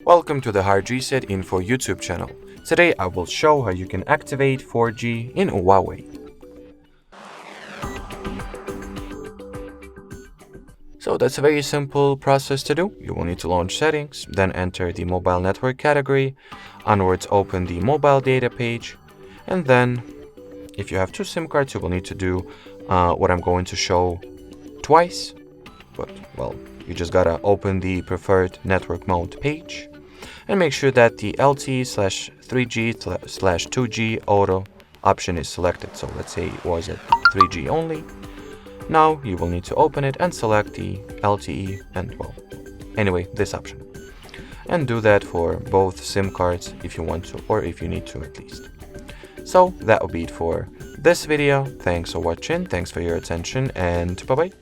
Welcome to the HardReset.Info YouTube channel. Today I will show how you can activate 4G in Huawei. So that's a very simple process to do. You will need to launch settings, then enter the mobile network category, onwards open the mobile data page, and then if you have two SIM cards you will need to do what I'm going to show twice, but well, you just gotta open the preferred network mode page and make sure that the LTE/3G/2G auto option is selected. So let's say it was at 3G only. Now you will need to open it and select the LTE and this option. And do that for both SIM cards if you want to, or if you need to at least. So that will be it for this video. Thanks for watching, thanks for your attention, and bye bye.